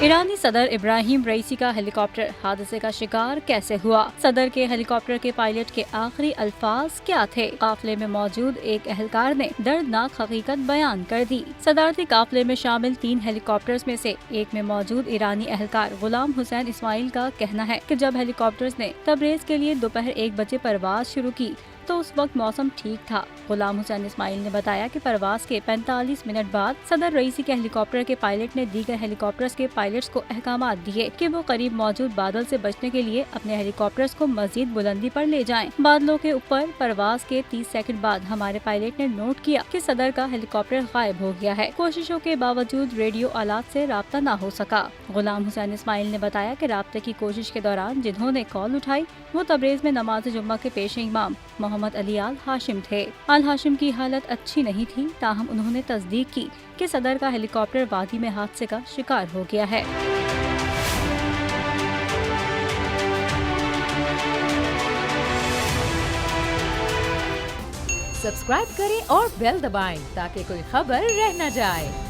ईरानी सदर इब्राहिम रईसी का हेलीकॉप्टर हादसे का शिकार कैसे हुआ? सदर के हेलीकॉप्टर के पायलट के आखिरी अल्फाज क्या थे? काफिले में मौजूद एक एहलकार ने दर्दनाक हकीकत बयान कर दी। सदारती काफिले में शामिल 3 हेलीकॉप्टर्स में से एक में मौजूद ईरानी एहलकार गुलाम हुसैन इस्माइल का कहना है कि जब हेलीकॉप्टर्स ने तबरेज के लिए दोपहर 1 बजे परवाज शुरू की तो उस वक्त मौसम ठीक था। गुलाम हुसैन इस्माइल ने बताया कि परवाज के 45 मिनट बाद सदर रईसी के हेलीकॉप्टर के पायलट ने दीगर हेलीकॉप्टर्स के पायलट्स को अहकामात दिए कि वो करीब मौजूद बादल से बचने के लिए अपने हेलीकॉप्टर्स को मजीद बुलंदी पर ले जाएं। बादलों के ऊपर परवाज के 30 सेकंड बाद हमारे पायलट ने नोट किया कि सदर का हेलीकॉप्टर गायब हो गया है। कोशिशों के बावजूद रेडियो आलात से राब्ता न हो सका। गुलाम हुसैन इस्माइल ने बताया कि राब्ते की कोशिश के दौरान जिन्होंने कॉल उठाई वो तबरेज में नमाज जुम्मा के पेश इमाम मोहम्मद अली आल हाशिम थे। आल हाशिम की हालत अच्छी नहीं थी, ताहम उन्होंने तस्दीक की कि सदर का हेलीकॉप्टर वादी में हादसे का शिकार हो गया है। सब्सक्राइब करें और बेल दबाएं ताकि कोई खबर रह न जाए।